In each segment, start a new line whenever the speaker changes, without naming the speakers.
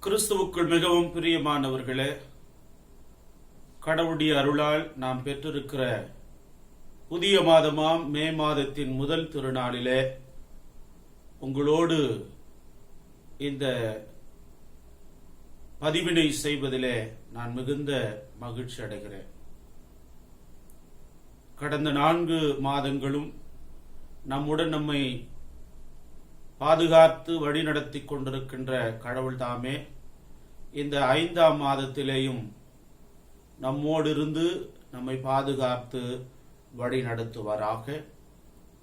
கிறிஸ்துவுக்குள் மிகவும் பிரியமானவர்களே, கடவுளுடைய அருளால் நாம் பெற்றிருக்கிற புதிய மாதமாம் மே மாதத்தின் முதல் திருநாளிலே உங்களோடு இந்த பதிவினை செய்வதிலே நான் மிகுந்த மகிழ்ச்சி அடைகிறேன். கடந்த 4 மாதங்களும் நம்மை பாதுகாத்து வழிநடத்தி கொண்டிருக்கின்ற கடவுள் தாமே இந்த 5ஆம் மாதத்திலேயும் நம்மோடு இருந்து நம்மை பாதுகாத்து வழி நடத்துவாராக.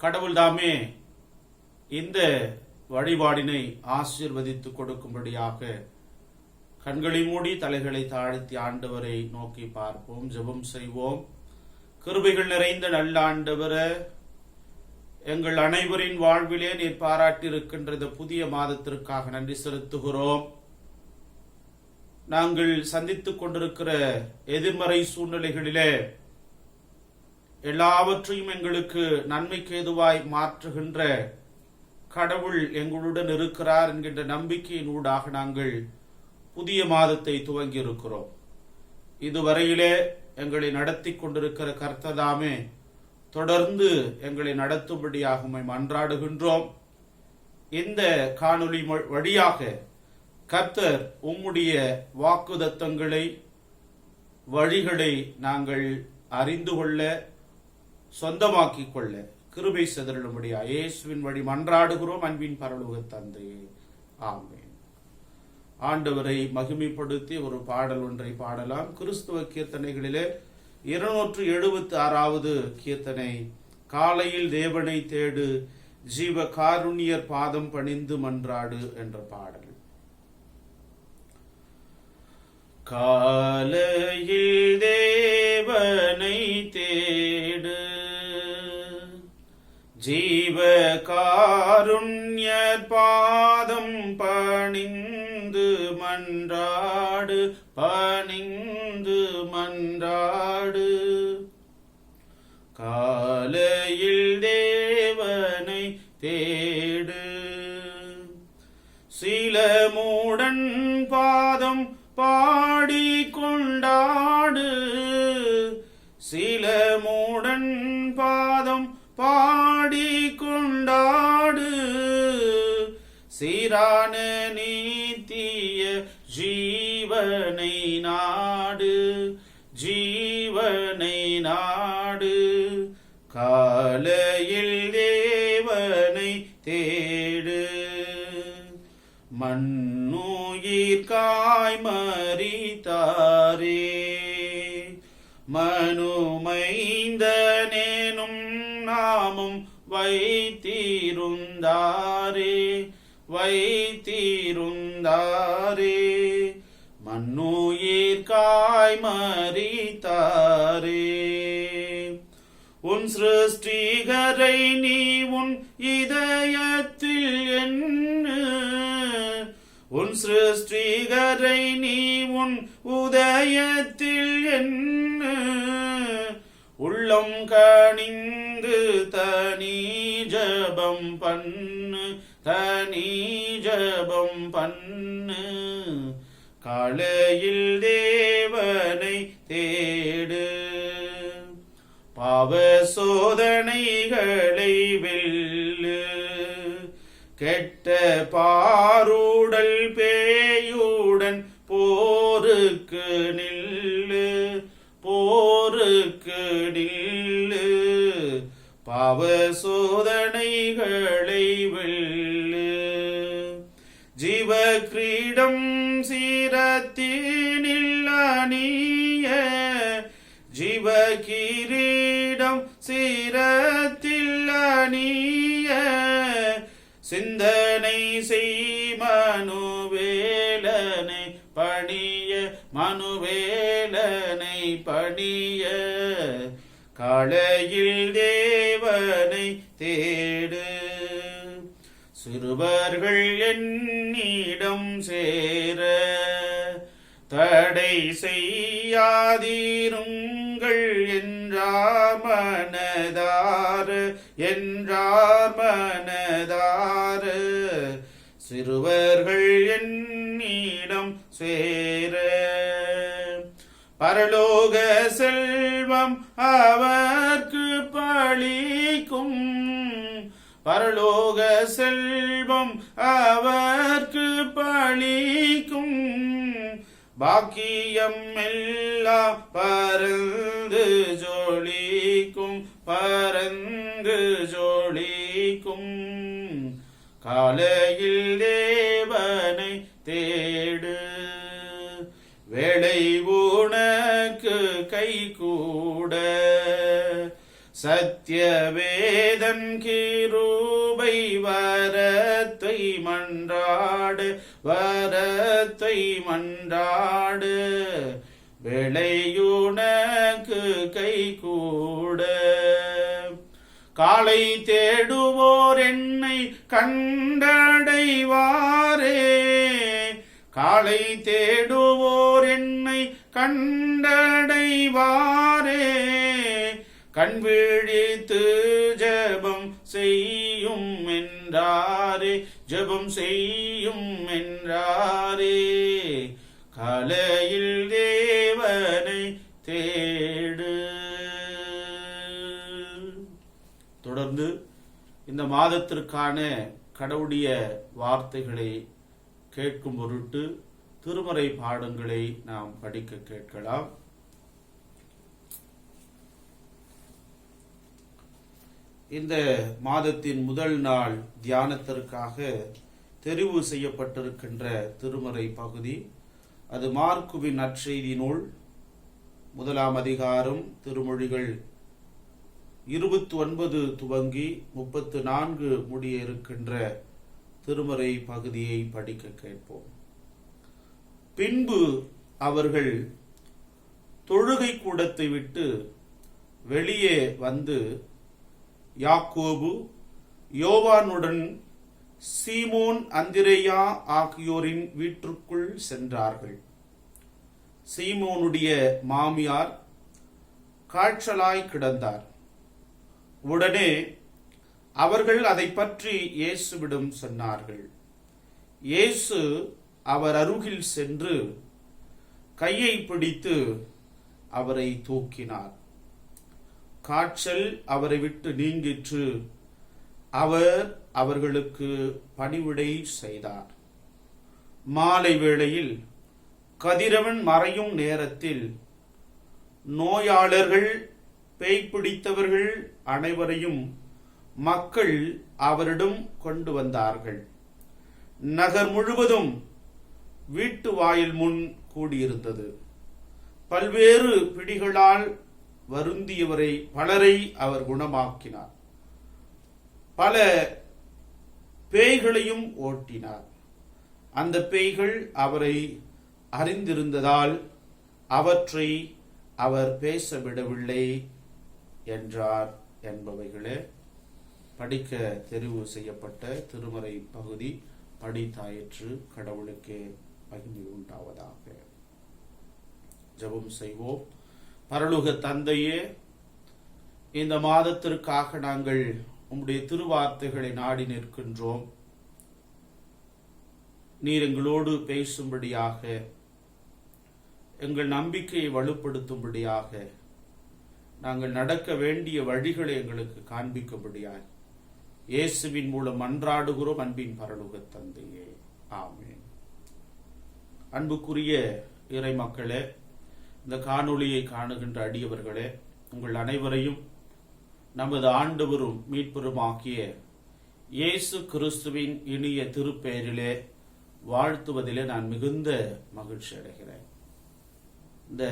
கடவுள் தாமே இந்த வழிபாடினை ஆசீர்வதித்து கொடுக்கும்படியாக கண்களை மூடி தலைகளை தாழ்த்தி ஆண்டவரை நோக்கி பார்ப்போம், ஜெபம் செய்வோம். கிருபைகள் நிறைந்த நல்ல ஆண்டவரே, எங்கள் அனைவரின் வாழ்விலே நீர் பாராட்டியிருக்கின்ற இந்த புதிய மாதத்திற்காக நன்றி செலுத்துகிறோம். நாங்கள் சந்தித்துக் கொண்டிருக்கிற எதிர்மறை சூழ்நிலைகளிலே எல்லாவற்றையும் எங்களுக்கு நன்மைக்கு ஏதுவாய் மாற்றுகின்ற கடவுள் எங்களுடன் இருக்கிறார் என்கின்ற நம்பிக்கையின் ஊடாக நாங்கள் புதிய மாதத்தை துவங்கி இருக்கிறோம். இதுவரையிலே எங்களை நடத்தி கொண்டிருக்கிற கர்த்ததாமே தொடர்ந்து எங்களை நடத்தும்படியாக மன்றாடுகின்றோம். இந்த காணொளி வழியாக கர்த்தர் உம்முடைய வாக்குதத்தங்களை வழிகளை நாங்கள் அறிந்து கொள்ள சொந்தமாக்கிக் கொள்ள கிருபை சிதறலும்படியா இயேசுவின் வழி மன்றாடுகிறோம் அன்பின் பரலோக தந்தையே, ஆமென். ஆண்டவரை மகிமைப்படுத்தி ஒரு பாடல் ஒன்றை பாடலாம். கிறிஸ்துவ கீர்த்தனைகளிலே 276வது கீர்த்தனை, காலையில் தேவனை தேடு, ஜீவ காருண்யர் பாதம் பணிந்து மன்றாடு என்ற பாடல். காலையில் தேவனை தேடு, ஜீவ காருண்யர் பாதம் பணிந்து மன்றாடு, பணிந்து மன்றாடு. காலையில் தேவனை தேடு, சீலமுடன் பாதம் பாடி கொண்டாடு, சீலமுடன் பாதம் பாடி கொண்டாடு. சீரான நீத்திய ஜீவனை நாடு, ஜீவனை நாடு. காலையில் தேவனை தேடு, மண்ணுயிர்காய் மரித்தாரே, மனுமைந்தனேனும் நாமம் வைத்திருந்தாரே, வைத்திருந்தாரே. மண்ணுயிர்காய் மரித்தாரே, உன் சிருஷ்டிகரை நீ உன் இதயத்தில் எண்ணு, உன் சிருஷ்டிகரை நீ உன் உதயத்தில் எண்ணு. உள்ளம் கனிந்து தனி ஜபம் பண்ணு, தனி ஜபம் பண்ணு. காலையில் தேவனை தேடு, பாவ சோதனைகளை வெல்லு, கெட்ட பாருடல் பேயுடன் போருக்கு நில்லு, போருக்கு நில்லு. பாவ சோதனைகளை வெல்லு, ஜீவ கிரீடம் சீரத்தினில் அணிய, ஜீவ கிரீடம் சீரத்தில் அணிய. சிந்தனை செய் மனுவேலனை பணிய, மனுவேலனை பணிய. காலையில் தேவனை தேடு, சிறுவர்கள் என்னிடம் சேர, தடை செய்யாதிருங்கள் என்றார் மனதார, என்றார் மனதார. சிறுவர்கள் என்னிடம் சேர பரலோக செல்வம் அவர்க்கு பளிக்கும். பரலோக செல்வம் அவர்க்கு பளிக்கும். பாக்கியம் எல்லாம் பரந்து ஜொலிக்கும், பரந்து ஜொலிக்கும். காலையில் தேவனை தேடு, வேளை உனக்கு கை கூட. சத்திய வேதன் கிருபை வரத்தை மன்றாடு, வரத்தை மன்றாடு. வேளையுனக்கு கை கூட. காலை தேடுவோர் என்னை கண்டடைவாரே. காலை தேடுவோர் என்னை கண்டடைவாரே. கண் விழித்து ஜெபம் செய்யும் என்றாரே, ஜெபம் செய்யும் என்றாரே. காலையில் தேவனை தேடு. தொடர்ந்து இந்த மாதத்திற்கான கடவுளுடைய வார்த்தைகளை கேட்கும் பொருட்டு திருமறை பாடங்களை நாம் படிக்க கேட்கலாம். இந்த மாதத்தின் முதல் நாள் தியானத்திற்காக தெரிவு செய்யப்பட்டிருக்கின்ற திருமறை பகுதி அது மார்க்குவின் நற்செய்தி நூல் 1ஆம் அதிகாரம் திருமொழிகள் 29 துவங்கி 34 முடிய இருக்கின்ற திருமறை பகுதியை படிக்க கேட்போம். பின்பு அவர்கள் தொழுகை கூடத்தை விட்டு வெளியே வந்து யாக்கோபு, யோவானுடன் சீமோன், அந்திரேயா ஆகியோரின் வீட்டிற்குள் சென்றார்கள். சீமோனுடைய மாமியார் காய்ச்சலாய் கிடந்தார். உடனே அவர்கள் அதை பற்றி இயேசுவிடம் சொன்னார்கள். இயேசு அவர் அருகில் சென்று கையை பிடித்து அவரை தூக்கினார். காய்ச்சல் அவரை விட்டு நீங்கிற்று. அவர் அவர்களுக்கு பணிவிடை செய்தார். மாலை வேளையில் கதிரவன் மறையும் நேரத்தில் நோயாளர்கள், பேய் பிடித்தவர்கள் அனைவரையும் மக்கள் அவரிடம் கொண்டு வந்தார்கள். நகர் முழுவதும் வீட்டு வாயில் முன் கூடியிருந்தது. பல்வேறு பிடிகளால் வருந்தியவரை பலரை அவர் குணமாக்கினார். பல பேய்களையும் ஓட்டினார். அந்த பேய்கள் அவரை அறிந்திருந்ததால் அவற்றை அவர் பேச விடவில்லை என்றார் என்பவைகளே படிக்க தெரிவு செய்யப்பட்ட திருமறை பகுதி. படித்தாயிற்று. கடவுளுக்கே மகிமை உண்டாவதாக. ஜெபம் செய்வோம். பரலோக தந்தையே, இந்த மாதத்திற்காக நாங்கள் உம்முடைய திருவார்த்தைகளை நாடி நிற்கின்றோம். நீர் எங்களோடு பேசும்படியாக, எங்கள் நம்பிக்கையை வலுப்படுத்தும்படியாக, நாங்கள் நடக்க வேண்டிய வழிகளை எங்களுக்கு காண்பிக்கும்படியாக இயேசுவின் மூலம் மன்றாடுகிறோம் அன்பின் பரலோக தந்தையே. ஆமென். அன்புக்குரிய இறை மக்களே, இந்த காணொளியை காணுகின்ற அடியவர்களே, உங்கள் அனைவரையும் நமது ஆண்டவரும் மீட்பருமாகிய இயேசு கிறிஸ்துவின் இனிய திருப்பெயரிலே வாழ்த்துவதிலே நான் மிகுந்த மகிழ்ச்சி அடைகிறேன். இந்த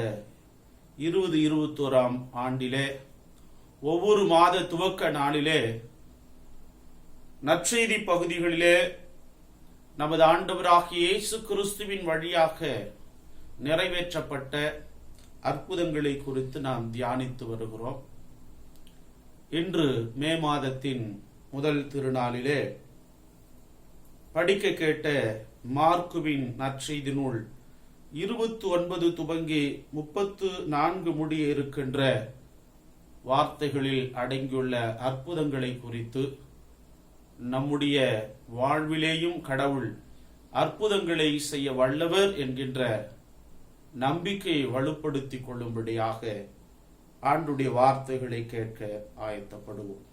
2021ஆம் ஆண்டிலே ஒவ்வொரு மாத துவக்க நாளிலே நற்செய்தி பகுதிகளிலே நமது ஆண்டவராகிய இயேசு கிறிஸ்துவின் வழியாக நிறைவேற்றப்பட்ட அற்புதங்களை குறித்து நாம் தியானித்து வருகிறோம். இன்று மே மாதத்தின் முதல் திருநாளிலே படிக்க கேட்ட மார்க்குவின் நற்செய்தி நூல் 29 துவங்கி 34 முடிய இருக்கின்ற வார்த்தைகளில் அடங்கியுள்ள அற்புதங்களை குறித்து நம்முடைய வாழ்விலேயும் கடவுள் அற்புதங்களை செய்ய வல்லவர் என்கின்ற நம்பிக்கையை வலுப்படுத்திக் கொள்ளும்படியாக ஆண்டுடைய வார்த்தைகளை கேட்க ஆயத்தப்படுவோம்.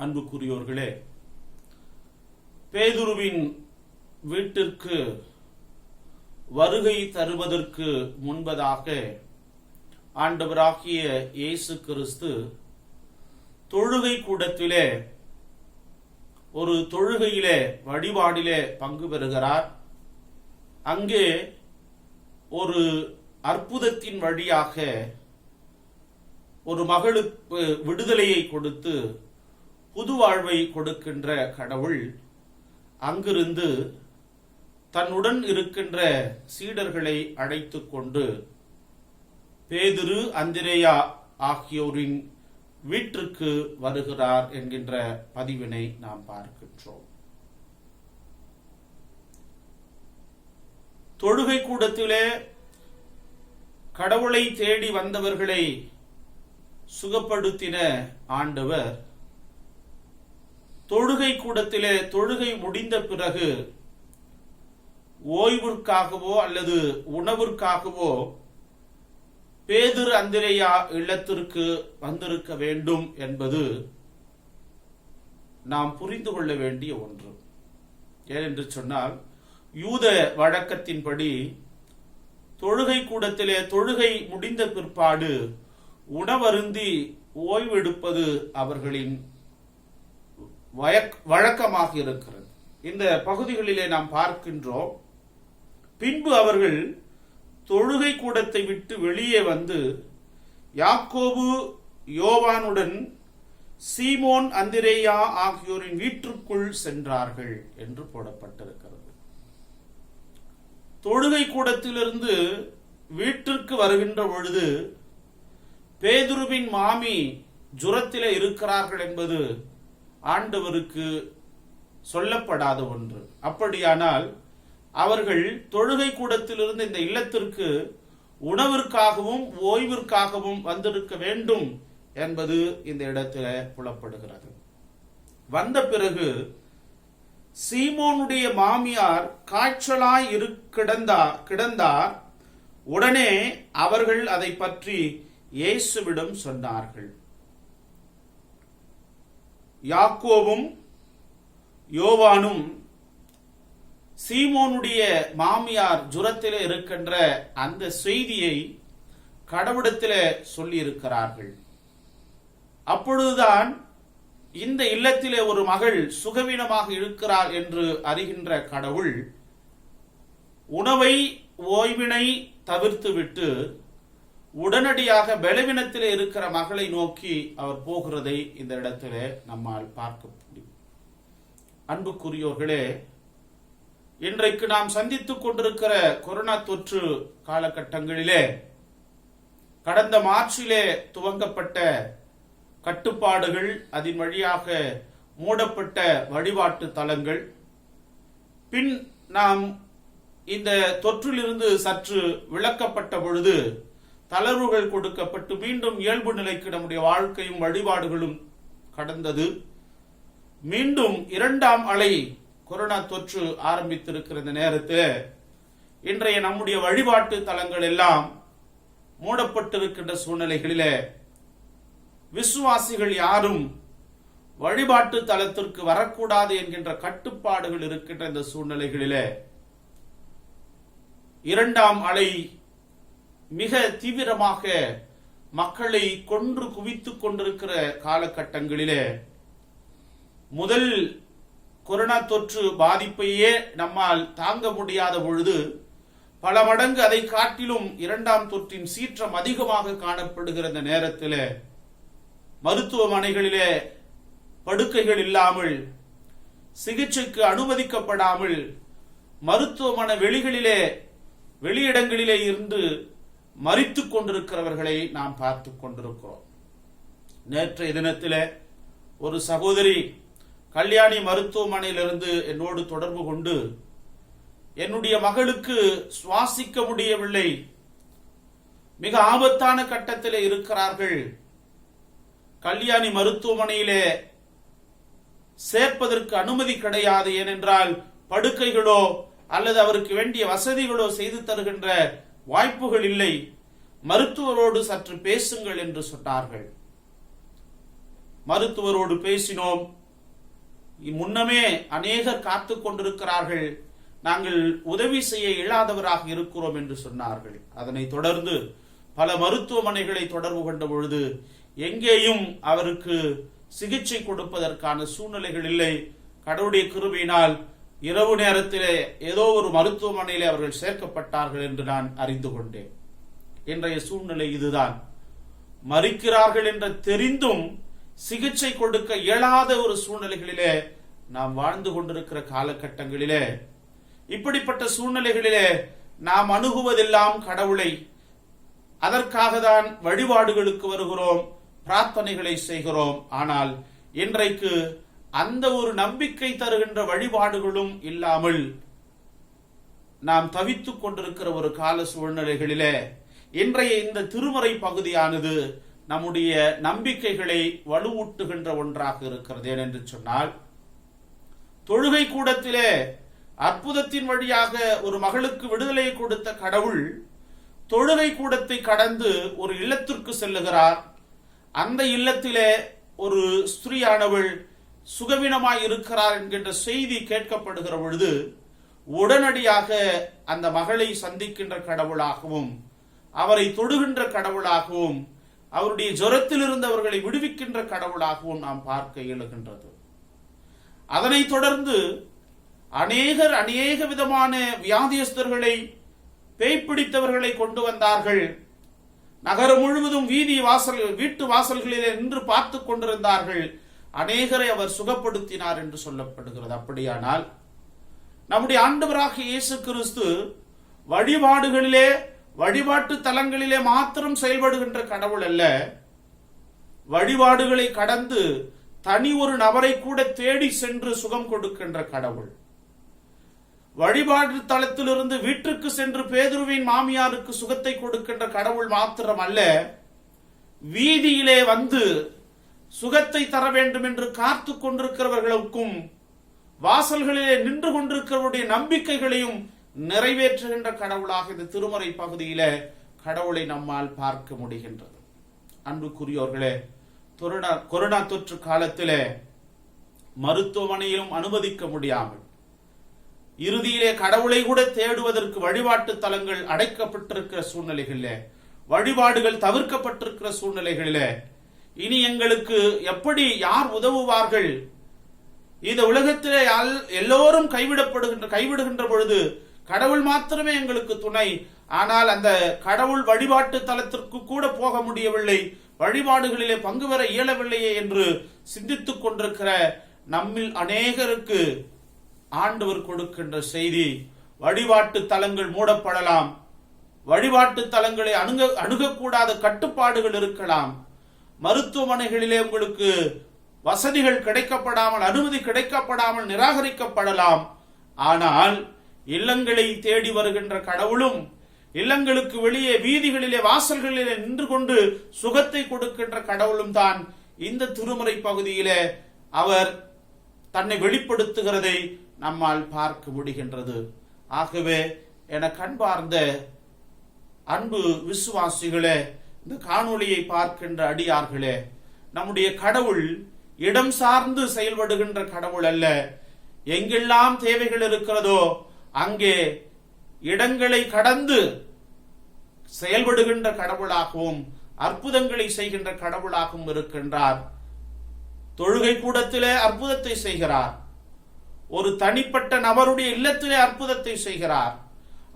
அன்புக்குரியோர்களே, பேதுருவின் வீட்டிற்கு வருகை தருவதற்கு முன்பதாக ஆண்டவராகிய இயேசு கிறிஸ்து தொழுகை கூடத்திலே ஒரு தொழுகையிலே வழிபாடிலே பங்கு பெறுகிறார். அங்கே ஒரு அற்புதத்தின் வழியாக ஒரு மகளுக்கு விடுதலையை கொடுத்து புது வாழ்வை கொடுக்கின்ற கடவுள் அங்கிருந்து தன்னுடன் இருக்கின்ற சீடர்களை அழைத்துக் கொண்டு பேதுரு, அந்திரேயா ஆகியோரின் வீட்டிற்கு வருகிறார் என்கின்ற பதிவினை நாம் பார்க்கின்றோம். தொழுகை கூடத்திலே கடவுளை தேடி வந்தவர்களை சுகப்படுத்தின ஆண்டவர் தொழுகை கூடத்திலே தொழுகை முடிந்த பிறகு ஓய்விற்காகவோ அல்லது உணவிற்காகவோ பேதுரு, அந்திரேயா இல்லத்திற்கு வந்திருக்க வேண்டும் என்பது நாம் புரிந்து கொள்ள வேண்டிய ஒன்று. ஏனென்று சொன்னால், யூத வழக்கத்தின்படி தொழுகை கூடத்திலே தொழுகை முடிந்த பிற்பாடு உணவருந்தி ஓய்வெடுப்பது அவர்களின் வழக்கமாக இருக்கிறது. இந்த பகுதிகளிலே நாம் பார்க்கின்றோம். பின்பு அவர்கள் தொழுகை கூடத்தை விட்டு வெளியே வந்து யாக்கோபு, யோவானுடன் சீமோன், அந்திரேயா ஆகியோரின் வீட்டிற்குள் சென்றார்கள் என்று போடப்பட்டிருக்கிறது. தொழுகை கூடத்திலிருந்து வீட்டிற்கு வருகின்ற பொழுது பேதுருவின் மாமி ஜுரத்திலே இருக்கிறார்கள் என்பது ஆண்டவருக்கு சொல்லப்படாத ஒன்று. அப்படியானால் அவர்கள் தொழுகை கூடத்திலிருந்து இந்த இல்லத்திற்கு உணவிற்காகவும் ஓய்விற்காகவும் வந்திருக்க வேண்டும் என்பது இந்த இடத்தில் புலப்படுகிறது. வந்த பிறகு சீமோனுடைய மாமியார் காய்ச்சலாய் கிடந்தார். உடனே அவர்கள் அதை பற்றி இயேசுவிடம் சொன்னார்கள். யாக்கோபும் யோவானும் சீமோனுடைய மாமியார் ஜுரத்திலே இருக்கின்ற அந்த செய்தியை கடவுளிடத்திலே சொல்லி இருக்கிறார்கள். அப்பொழுதுதான் இந்த இல்லத்திலே ஒரு மகள் சுகவீனமாக இருக்கிறார் என்று அறிகின்ற கடவுள் உணவை, ஓய்வினை தவிர்த்துவிட்டு உடனடியாக பலவீனத்திலே இருக்கிற மகளை நோக்கி அவர் போகிறதை இந்த இடத்திலே நம்மால் பார்க்க முடியும். அன்புக்குரியோர்களே, இன்றைக்கு நாம் சந்தித்துக் கொண்டிருக்கிற கொரோனா தொற்று காலகட்டங்களிலே கடந்த மார்ச்சிலே துவங்கப்பட்ட கட்டுப்பாடுகள், அதன் வழியாக மூடப்பட்ட வழிபாட்டு தலங்கள், பின் நாம் இந்த தொற்றிலிருந்து சற்று விலக்கப்பட்ட பொழுது தளர்வுகள் கொடுக்கப்பட்டு மீண்டும் இயல்பு நிலைக்கு நம்முடைய வாழ்க்கையும் வழிபாடுகளும் கடந்தது. மீண்டும் இரண்டாம் அலை கொரோனா தொற்று ஆரம்பித்திருக்கிற இந்த நேரத்தில் இன்றைய நம்முடைய வழிபாட்டு தலங்கள் எல்லாம் மூடப்பட்டிருக்கின்ற சூழ்நிலைகளிலே விசுவாசிகள் யாரும் வழிபாட்டு தலத்திற்கு வரக்கூடாது என்கின்ற கட்டுப்பாடுகள் இருக்கின்ற இந்த சூழ்நிலைகளிலே இரண்டாம் அலை மிக தீவிரமாக மக்களை கொன்று குவித்துக் கொண்டிருக்கிற காலகட்டங்களிலே முதல் கொரோனா தொற்று பாதிப்பையே நம்மால் தாங்க முடியாத பொழுது பல மடங்கு அதை காட்டிலும் இரண்டாம் தொற்றின் சீற்றம் அதிகமாக காணப்படுகிற இந்த நேரத்தில் மருத்துவமனைகளிலே படுக்கைகள் இல்லாமல், சிகிச்சைக்கு அனுமதிக்கப்படாமல், மருத்துவமனை வெளியிடங்களிலே இருந்து மரித்துக் கொண்டிருக்கிறவர்களை நாம் பார்த்து கொண்டிருக்கிறோம். நேற்றைய தினத்திலே ஒரு சகோதரி கல்யாணி மருத்துவமனையிலிருந்து என்னோடு தொடர்பு கொண்டு, என்னுடைய மகளுக்கு சுவாசிக்க முடியவில்லை, மிக ஆபத்தான கட்டத்திலே இருக்கிறார்கள், கல்யாணி மருத்துவமனையிலே சேர்ப்பதற்கு அனுமதி கிடையாது. ஏனென்றால் படுக்கைகளோ அல்லது அவருக்கு வேண்டிய வசதிகளோ செய்து தருகின்ற வாய்ப்புகள் இல்லை. மருத்துவரோடு சற்று பேசுங்கள் என்று சொன்னார்கள். மருத்துவரோடு பேசினோம். முன்னமே அநேகர் காத்து கொண்டிருக்கிறார்கள், நாங்கள் உதவி செய்ய இயலாதவராக இருக்கிறோம் என்று சொன்னார்கள். அதனைத் தொடர்ந்து பல மருத்துவமனைகளை தொடர்பு கொண்ட பொழுது எங்கேயும் அவருக்கு சிகிச்சை கொடுப்பதற்கான சூழ்நிலைகள் இல்லை. கடவுளுடைய கிருபையினால் இரவு நேரத்திலே ஏதோ ஒரு மருத்துவமனையிலே அவர்கள் சேர்க்கப்பட்டார்கள் என்று நான் அறிந்து கொண்டேன். இன்றைய சூழ்நிலை இதுதான். மரிக்கிறார்கள் என்று தெரிந்தும் சிகிச்சை கொடுக்க இயலாத ஒரு சூழ்நிலைகளிலே நாம் வாழ்ந்து கொண்டிருக்கிற காலகட்டங்களிலே, இப்படிப்பட்ட சூழ்நிலைகளிலே நாம் அணுகுவதெல்லாம் கடவுளை. அதற்காக தான் வழிபாடுகளுக்கு வருகிறோம், பிரார்த்தனைகளை செய்கிறோம். ஆனால் இன்றைக்கு அந்த ஒரு நம்பிக்கை தருகின்ற வழிபாடுகளும் இல்லாமல் நாம் தவித்துக் கொண்டிருக்கிற ஒரு கால சூழ்நிலைகளிலே இன்றைய இந்த திருமறை பகுதியானது நம்முடைய நம்பிக்கைகளை வலுவூட்டுகின்ற ஒன்றாக இருக்கிறது. ஏனென்று சொன்னால், தொழுகை கூடத்திலே அற்புதத்தின் வழியாக ஒரு மகளுக்கு விடுதலை கொடுத்த கடவுள் தொழுகை கூடத்தை கடந்து ஒரு இல்லத்திற்கு செல்லுகிறார். அந்த இல்லத்திலே ஒரு ஸ்திரீயானவள் சுகவீனமாய் இருக்கிறார் என்கின்ற செய்தி கேட்கப்படுகிற பொழுது உடனடியாக அந்த மகளை சந்திக்கின்ற கடவுளாகவும் அவரை தொடுகின்ற கடவுளாகவும் அவருடைய ஜுரத்தில் இருந்தவர்களை விடுவிக்கின்ற கடவுளாகவும் நாம் பார்க்க இயலுகின்றது. அதனைத் தொடர்ந்து அநேக விதமான வியாதியஸ்தர்களை, பேய் பிடித்தவர்களை கொண்டு வந்தார்கள். நகரம் முழுவதும் வீட்டு வாசல்களிலே நின்று பார்த்து கொண்டிருந்தார்கள். அநேகரை அவர் சுகப்படுத்தினார் என்று சொல்லப்படுகிறது. அப்படியானால் நம்முடைய ஆண்டவராகிய இயேசு கிறிஸ்து வழிபாடுகளிலே, வழிபாட்டு தலங்களிலே மாத்திரம் செயல்படுகின்ற கடவுள் அல்ல. வழிபாடுகளை கடந்து தனி ஒரு நபரை கூட தேடி சென்று சுகம் கொடுக்கின்ற கடவுள். வழிபாடு தளத்திலிருந்து வீட்டுக்கு சென்று பேதுருவின் மாமியாருக்கு சுகத்தை கொடுக்கின்ற கடவுள் மாத்திரம் அல்ல, வீதியிலே வந்து சுகத்தை தர வேண்டும் என்று காத்து கொண்டிருக்கிறவர்களுக்கும் வாசல்களிலே நின்று கொண்டிருக்கிறவருடைய நம்பிக்கைகளையும் நிறைவேற்றுகின்ற கடவுளாக இந்த திருமறை பகுதியில கடவுளை நம்மால் பார்க்க முடிகின்றது. அன்புக்குரியோர்களே, கொரோனா தொற்று காலத்திலே மருத்துவமனையிலும் அனுமதிக்க முடியாமல் இறுதியிலே கடவுளை கூட தேடுவதற்கு வழிபாட்டு தலங்கள் அடைக்கப்பட்டிருக்கிற சூழ்நிலைகளிலே, வழிபாடுகள் தவிர்க்கப்பட்டிருக்கிற சூழ்நிலைகளிலே இனி எங்களுக்கு எப்படி யார் உதவுவார்கள்? இந்த உலகத்திலே எல்லோரும் கைவிடுகின்ற பொழுது கடவுள் மாத்திரமே எங்களுக்கு துணை. ஆனால் அந்த கடவுள் வழிபாட்டு தலத்திற்கு கூட போக முடியவில்லை, வழிபாடுகளிலே பங்கு பெற இயலவில்லையே என்று சிந்தித்துக் கொண்டிருக்கிற நம்மில் அநேகருக்கு ஆண்டவர் கொடுக்கின்ற செய்தி, வழிபாட்டு தலங்கள் மூடப்படலாம், வழிபாட்டு தலங்களை அணுகக்கூடாத கட்டுப்பாடுகள் இருக்கலாம், மருத்துவமனைகளிலே உங்களுக்கு வசதிகள் கிடைக்கப்படாமல், அனுமதி கிடைக்கப்படாமல் நிராகரிக்கப்படலாம். ஆனால் இல்லங்களை தேடி வருகின்ற கடவுளும், இல்லங்களுக்கு வெளியே வீதிகளிலே வாசல்களிலே நின்று கொண்டு சுகத்தை கொடுக்கின்ற கடவுளும் தான் இந்த திருமறை பகுதியிலே அவர் தன்னை வெளிப்படுத்துகிறதை நம்மால் பார்க்க முடிகின்றது. ஆகவே என கண்பார்ந்த அன்பு விசுவாசிகளே, இந்த காணொளியை பார்க்கின்ற அடியார்களே, நம்முடைய கடவுள் இடம் சார்ந்து செயல்படுகின்ற கடவுள் அல்ல. எங்கெல்லாம் தேவைகள் இருக்கிறதோ அங்கே இடங்களை கடந்து செயல்படுகின்ற கடவுளாகவும் அற்புதங்களை செய்கின்ற கடவுளாகவும் இருக்கின்றார். தொழுகை கூடத்திலே அற்புதத்தை செய்கிறார், ஒரு தனிப்பட்ட நபருடைய இல்லத்திலே அற்புதத்தை செய்கிறார்,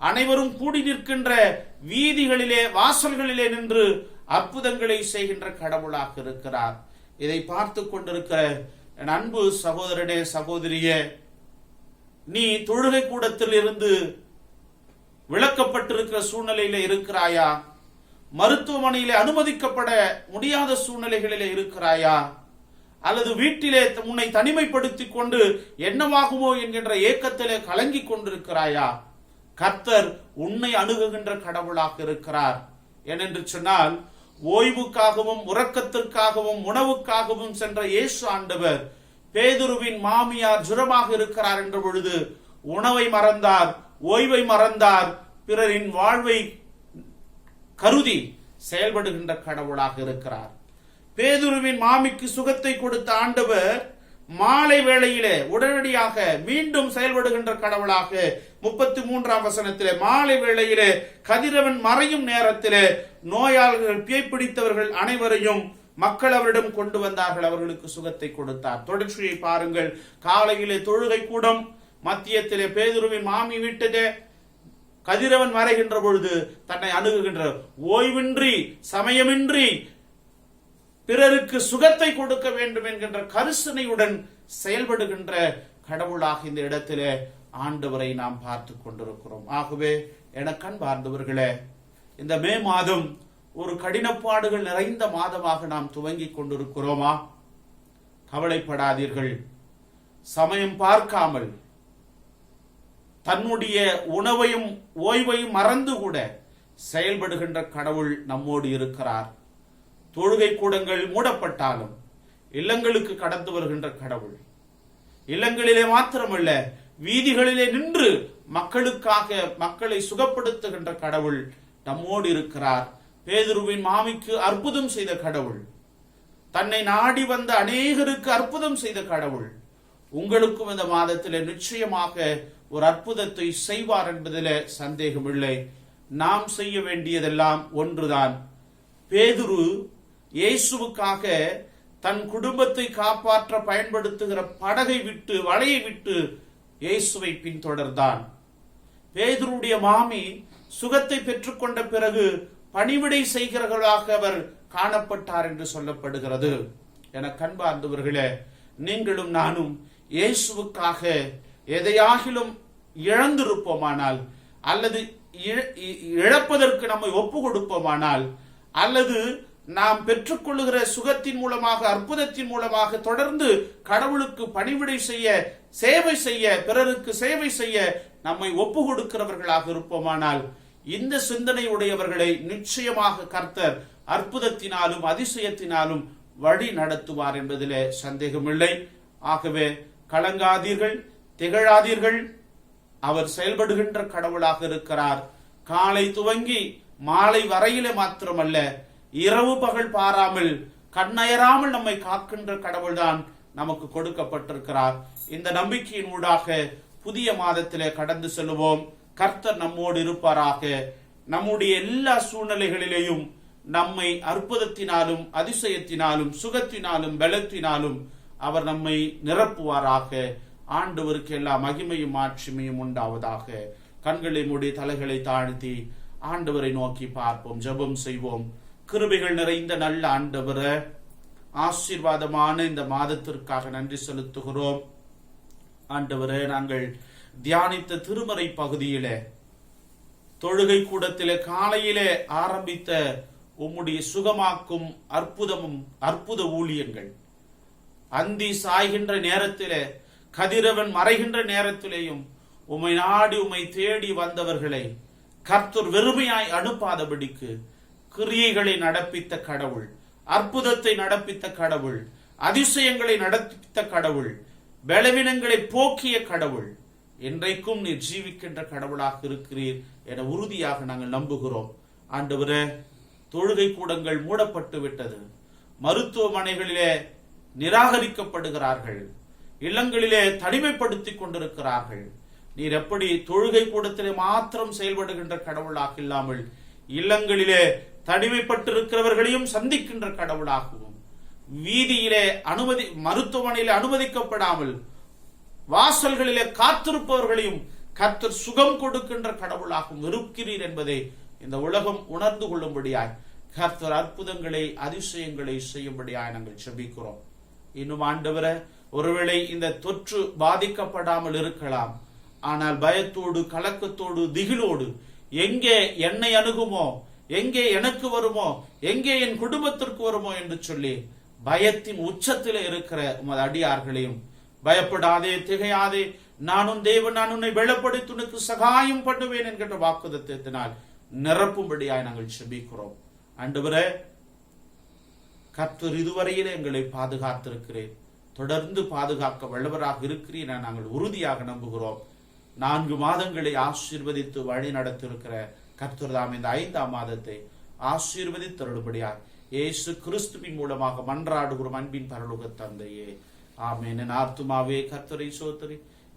அனைவரும் கூடி நிற்கின்ற வீதிகளிலே வாசல்களிலே நின்று அற்புதங்களை செய்கின்ற கடவுளாக இருக்கிறார். இதை பார்த்து கொண்டிருக்கிற என் அன்பு சகோதரனே, சகோதரியே, நீ தொழுகை கூடத்தில் இருந்து விளக்கப்பட்டிருக்கிற சூழ்நிலையில இருக்கிறாயா? மருத்துவமனையிலே அனுமதிக்கப்பட முடியாத சூழ்நிலைகளிலே இருக்கிறாயா? அல்லது வீட்டிலே உன்னை தனிமைப்படுத்திக் கொண்டு என்னவாகுமோ என்கின்ற ஏக்கத்திலே கலங்கி கொண்டிருக்கிறாயா? கர்த்தர் உன்னை அணுகுகின்ற கடவுளாக இருக்கிறார். ஏனென்று சொன்னால், ஓய்வுக்காகவும் உறக்கத்திற்காகவும் உணவுக்காகவும் சென்ற இயேசு ஆண்டவர் பேதுருவின் மாமியார் ஜுரமாக இருக்கிறார் என்ற பொழுது உணவை மறந்தார், ஓய்வை மறந்தார், பிறரின் வாழ்வை கருதி செயல்படுகின்ற கடவுளாக இருக்கிறார். பேதுருவின் மாமிக்கு சுகத்தை கொடுத்த ஆண்டவர் மாலை வேளையிலே உடனடியாக மீண்டும் செயல்படுகின்ற கடவுளாக 33ஆம் வசனத்திலே மாலை வேளையிலே கதிரவன் மறையும் நேரத்திலே நோயாளர்கள் பேய் பிடித்தவர்கள் அனைவரையும் மக்கள் அவரிடம் கொண்டு வந்தார்கள், அவர்களுக்கு சுகத்தை கொடுத்தார். தொடர்ச்சியை பாருங்கள். காலையிலே தொழுகை கூடம், மத்தியத்திலே பேதுருவின் மாமி வீட்டிலே கதிரவன் மறைகின்ற பொழுது தன்னை அணுகுகின்ற ஓய்வின்றி சமயமின்றி பிறருக்கு சுகத்தை கொடுக்க வேண்டும் என்கின்ற கரிசனையுடன் செயல்படுகின்ற கடவுளாக இந்த இடத்திலே ஆண்டவரை நாம் பார்த்து கொண்டிருக்கிறோம். ஆகவே எனக்கன்பார்ந்தவர்களே, இந்த மே மாதம் ஒரு கடினப்பாடுகள் நிறைந்த மாதமாக நாம் துவங்கி கொண்டிருக்கிறோமா? கவலைப்படாதீர்கள். சமயம் பார்க்காமல் தன்னுடைய உணவையும் ஓய்வையும் மறந்து கூட செயல்படுகின்ற கடவுள் நம்மோடு இருக்கிறார். தொழுகை கூடங்கள் மூடப்பட்டாலும் இல்லங்களுக்கு கடந்து வருகின்ற கடவுள், இல்லங்களிலே மாத்திரமல்ல வீதிகளிலே நின்று மக்களுக்காக மக்களை சுகப்படுத்துகின்ற கடவுள் நம்மோடு இருக்கிறார். பேதுருவின் மாமிக்கு அற்புதம் செய்த கடவுள், தன்னை நாடி வந்த அநேகருக்கு அற்புதம் செய்த கடவுள் உங்களுக்கும் இந்த மாதத்திலே நிச்சயமாக ஒரு அற்புதத்தை செய்வார் என்பதிலே சந்தேகமில்லை. நாம் செய்ய வேண்டியதெல்லாம் ஒன்றுதான். பேதுரு இயேசுவுக்காக தன் குடும்பத்தை காப்பாற்ற பயன்படுத்துகிற படகை விட்டு வலையை விட்டு இயேசுவை பின்தொடர்ந்தான். பேதுருடைய மாமி சுகத்தை பெற்றுக்கொண்ட பிறகு பணிவிடை செய்கிறவர்களாக அவர் காணப்பட்டார் என்று சொல்லப்படுகிறது. என கண்பார்ந்தவர்களே, நீங்களும் நானும் இயேசுவுக்காக எதையாகிலும் இழந்திருப்போமானால், அல்லது இழப்பதற்கு நம்மை ஒப்பு கொடுப்போமானால், அல்லது நாம் பெற்றுக்கொள்ளுகிற சுகத்தின் மூலமாக அற்புதத்தின் மூலமாக தொடர்ந்து கடவுளுக்கு பணிவிடை செய்ய, சேவை செய்ய, பிறருக்கு சேவை செய்ய நம்மை ஒப்பு கொடுக்கிறவர்களாக இருப்போமானால், இந்த சிந்தனை உடையவர்களை நிச்சயமாக கர்த்தர் அற்புதத்தினாலும் அதிசயத்தினாலும் வழி நடத்துவார் என்பதிலே சந்தேகமில்லை. ஆகவே கலங்காதீர்கள், திகழாதீர்கள். அவர் செயல்படுகின்ற கடவுளாக இருக்கிறார். காலை துவங்கி மாலை வரையிலே மாத்திரமல்ல, இரவு பகல் பாராமல் கண்ணயராமல் நம்மை காக்கின்ற கடவுள்தான் நமக்கு கொடுக்கப்பட்டிருக்கிறார். இந்த நம்பிக்கையின் ஊடாக புதிய மாதத்திலே கடந்து செல்வோம். கர்த்தர் நம்மோடு இருப்பாராக. நம்முடைய எல்லா சூழ்நிலைகளிலேயும் நம்மை அற்புதத்தினாலும் அதிசயத்தினாலும் சுகத்தினாலும் பலத்தினாலும் அவர் நம்மை நிரப்புவாராக. ஆண்டவருக்கு எல்லா மகிமையும் ஆட்சிமையும் உண்டாவதாக. கண்களை மூடி தலைகளை தாழ்த்தி ஆண்டவரை நோக்கி பார்ப்போம், ஜெபம் செய்வோம். கிருபைகள் நிறைந்த நல்ல ஆண்டவரே, ஆசீர்வாதமான இந்த மாதத்திற்காக நன்றி செலுத்துகிறோம். ஆண்டவரே, நாங்கள் தியானித்த திருமறை பகுதியிலே தொழுகை கூடத்திலே காலையிலே ஆரம்பித்த உம்முடைய சுகமாக்கும் அற்புத ஊழியங்கள், அந்தி சாய்கின்ற நேரத்திலே கதிரவன் மறைகின்ற நேரத்திலேயும் உம்மை நாடி உம்மை தேடி வந்தவர்களை கர்த்தர் வெறுமையாய் அனுப்பாதபடிக்கு கிரியைகளை நடப்பித்த கடவுள், அற்புதத்தை நடப்பித்த கடவுள், அதிசயங்களை நடப்பித்த கடவுள், பலவீனங்களை போக்கிய கடவுள், என்றைக்கும் நீர் ஜீவிக்கின்ற கடவுளாக இருக்கிறீர் என உறுதியாக நாங்கள் நம்புகிறோம். ஆண்டவரே, தொழுகை கூடங்கள் மூடப்பட்டு விட்டது, மருத்துவமனைகளிலே நிராகரிக்கப்படுகிறார்கள், இல்லங்களிலே தனிமைப்படுத்திக் கொண்டிருக்கிறார்கள். நீர் எப்படி தொழுகை கூடத்திலே மாத்திரம் செயல்படுகின்ற கடவுளாக இல்லாமல் இல்லங்களிலே தனிமைப்பட்டிருக்கிறவர்களையும் சந்திக்கின்ற கடவுளாகவும், வீதியிலே மருத்துவமனையிலே அனுமதிக்கப்படாமல் வாசல்களிலே காத்திருப்பவர்களையும் கர்த்தர் சுகம் கொடுக்கின்ற கடவுளாகவும் இருக்கிறீர் என்பதை இந்த உலகம் உணர்ந்து கொள்ளும்படியாய் கர்த்தர் அற்புதங்களை அதிசயங்களை செய்யும்படியாய் நாங்கள் ஜெபிக்கிறோம். இன்னும் ஆண்டவரே, ஒருவேளை இந்த தொற்று பாதிக்கப்படாமல் இருக்கலாம், ஆனால் பயத்தோடு கலக்கத்தோடு திகிலோடு எங்கே என்னை அணுகுமோ, எங்கே எனக்கு வருமோ, எங்கே என் குடும்பத்திற்கு வருமோ என்று சொல்லி பயத்தின் உச்சத்திலே இருக்கிற உமது அடியார்களையும், பயப்படாதே திகையாதே, நானும் தேவன், நான் உன்னை வெளிப்படுத்தி உனக்கு சகாயம் பண்ணுவேன் என்கின்ற வாக்குத்தத்தினால் நிரப்பும்படியாய் நாங்கள் ஜெபிக்கிறோம். ஆண்டவரே, கர்த்தர் இதுவரையிலே எங்களை பாதுகாத்திருக்கிறேன். தொடர்ந்து பாதுகாக்க வல்லவராக இருக்கிறீர் என நாங்கள் உறுதியாக நம்புகிறோம். 4 மாதங்களை ஆசீர்வதித்து வழி நடத்திருக்கிற கர்த்தர் தாம் இந்த 5ஆம் மாதத்தை ஆசீர்வதித்தருளும்படியாய் இயேசு கிறிஸ்துவின் மூலமாக மன்றாடுகிறோம் அன்பின் பரலோக தந்தையே, ஆமென். என் ஆத்துமாவே கர்த்தரை ஸ்தோத்திரி,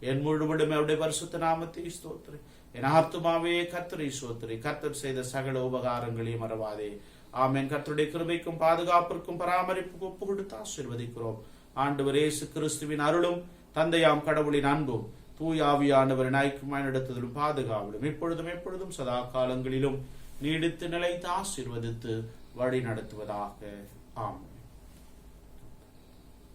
என் முழுவதும் அவருடைய பரிசுத்த நாமத்தை ஸ்தோத்திரி. என் ஆத்துமாவே கர்த்தரை ஸ்தோத்திரி, கர்த்தர் செய்த சகல உபகாரங்களையும் மறவாதே. ஆமென். கர்த்தருடைய கிருபைக்கும் பாதுகாப்பிற்கும் பராமரிப்புக்கும் ஒப்பு கொடுத்து ஆசீர்வதிக்கிறோம். ஆண்டவர் இயேசு கிறிஸ்துவின் அருளும் தந்தையாம் கடவுளின் அன்பும் தூய ஆவியானவரின் ஐக்கியமாய் நடத்துதலும் பாதுகாவலும் இப்பொழுதும் எப்பொழுதும் சதா காலங்களிலும் நீடித்து நிலைத்து ஆசீர்வதித்து வழி நடத்துவதாக. ஆமென்.